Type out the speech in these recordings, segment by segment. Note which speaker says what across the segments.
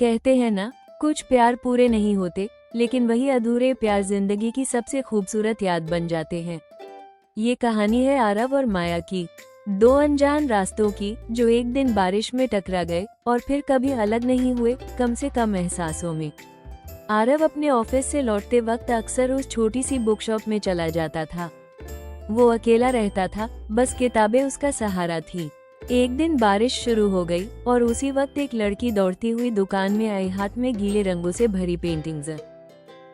Speaker 1: कहते हैं ना, कुछ प्यार पूरे नहीं होते, लेकिन वही अधूरे प्यार जिंदगी की सबसे खूबसूरत याद बन जाते हैं। ये कहानी है आरव और माया की, दो अनजान रास्तों की जो एक दिन बारिश में टकरा गए और फिर कभी अलग नहीं हुए, कम से कम एहसासों में। आरव अपने ऑफिस से लौटते वक्त अक्सर उस छोटी सी बुक शॉप में चला जाता था। वो अकेला रहता था, बस किताबें उसका सहारा थी। एक दिन बारिश शुरू हो गई और उसी वक्त एक लड़की दौड़ती हुई दुकान में आई, हाथ में गीले रंगों से भरी पेंटिंग्स।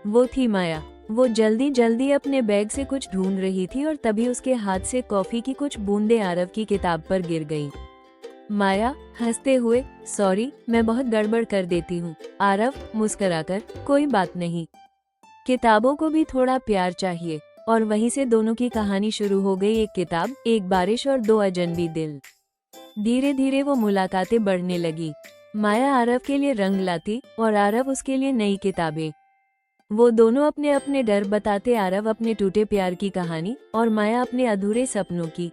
Speaker 1: वो थी माया। वो जल्दी जल्दी अपने बैग से कुछ ढूंढ रही थी और तभी उसके हाथ से कॉफी की कुछ बूंदें आरव की किताब पर गिर गईं। माया हंसते हुए, सॉरी, मैं बहुत गड़बड़ कर देती हूँ। आरव मुस्कुराकर, कोई बात नहीं, किताबों को भी थोड़ा प्यार चाहिए। और वहीं से दोनों की कहानी शुरू हो गई। एक किताब, एक बारिश और दो अजनबी दिल। धीरे धीरे वो मुलाकातें बढ़ने लगी। माया आरव के लिए रंग लाती और आरव उसके लिए नई किताबें। वो दोनों अपने अपने डर बताते, आरव अपने टूटे प्यार की कहानी और माया अपने अधूरे सपनों की।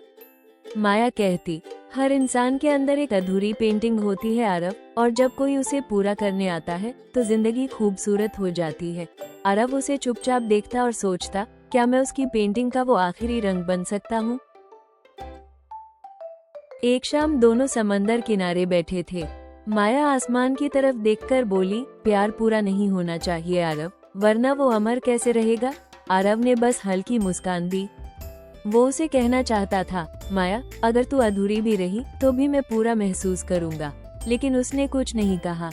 Speaker 1: माया कहती, हर इंसान के अंदर एक अधूरी पेंटिंग होती है आरव, और जब कोई उसे पूरा करने आता है तो जिंदगी खूबसूरत हो जाती है। आरव उसे चुपचाप देखता और सोचता, क्या मैं उसकी पेंटिंग का वो आखिरी रंग बन सकता हूँ। एक शाम दोनों समंदर किनारे बैठे थे। माया आसमान की तरफ देखकर बोली, प्यार पूरा नहीं होना चाहिए आरव, वरना वो अमर कैसे रहेगा। आरव ने बस हल्की मुस्कान दी। वो उसे कहना चाहता था, माया, अगर तू अधूरी भी रही तो भी मैं पूरा महसूस करूंगा, लेकिन उसने कुछ नहीं कहा,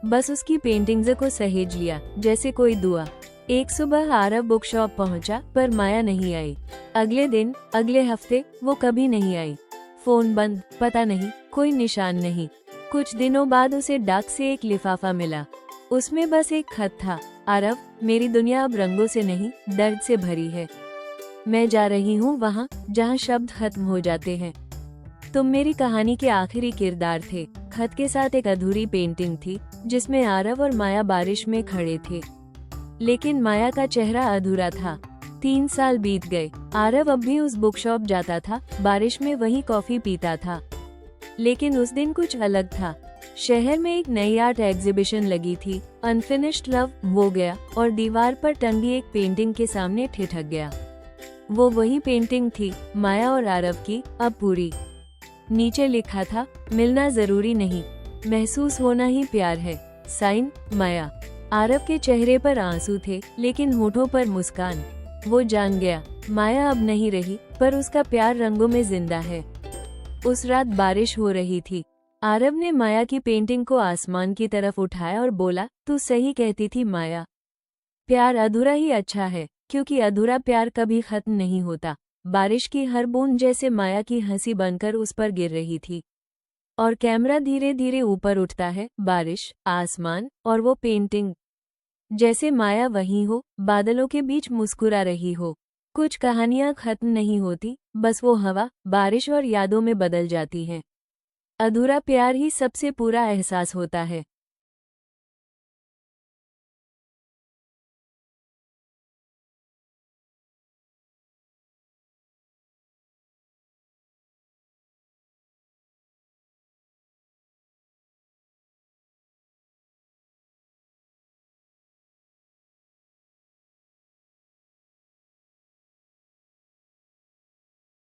Speaker 1: बस उसकी पेंटिंग्स को सहेज लिया जैसे कोई दुआ। एक सुबह आरव बुक शॉप पहुंचा, पर माया नहीं आई। अगले दिन, अगले हफ्ते, वो कभी नहीं आई। फोन बंद, पता नहीं, कोई निशान नहीं। कुछ दिनों बाद उसे डाक से एक लिफाफा मिला। उसमें बस एक खत था, आरव, मेरी दुनिया अब रंगों से नहीं, दर्द से भरी है। मैं जा रही हूँ वहाँ जहाँ शब्द खत्म हो जाते हैं। तुम मेरी कहानी के आखिरी किरदार थे। खत के साथ एक अधूरी पेंटिंग थी जिसमें आरव और माया बारिश में खड़े थे, लेकिन माया का चेहरा अधूरा था। 3 साल बीत गए। आरव अब भी उस बुक शॉप जाता था, बारिश में वही कॉफी पीता था, लेकिन उस दिन कुछ अलग था। शहर में एक नई आर्ट एग्जीबिशन लगी थी, अनफिनिश्ड लव। वो गया और दीवार पर टंगी एक पेंटिंग के सामने ठिठक गया। वो वही पेंटिंग थी, माया और आरव की, अब पूरी। नीचे लिखा था, मिलना जरूरी नहीं, महसूस होना ही प्यार है। साइन, माया। आरव के चेहरे पर आंसू थे, लेकिन होठों पर मुस्कान। वो जान गया, माया अब नहीं रही, पर उसका प्यार रंगों में जिंदा है। उस रात बारिश हो रही थी। आरव ने माया की पेंटिंग को आसमान की तरफ उठाया और बोला, तू सही कहती थी माया, प्यार अधूरा ही अच्छा है, क्योंकि अधूरा प्यार कभी खत्म नहीं होता। बारिश की हर बूंद जैसे माया की हंसी बनकर उस पर गिर रही थी, और कैमरा धीरे धीरे ऊपर उठता है। बारिश, आसमान और वो पेंटिंग, जैसे माया वहीं हो, बादलों के बीच मुस्कुरा रही हो। कुछ कहानियां खत्म नहीं होती, बस वो हवा, बारिश और यादों में बदल जाती हैं। अधूरा प्यार ही सबसे पूरा एहसास होता है।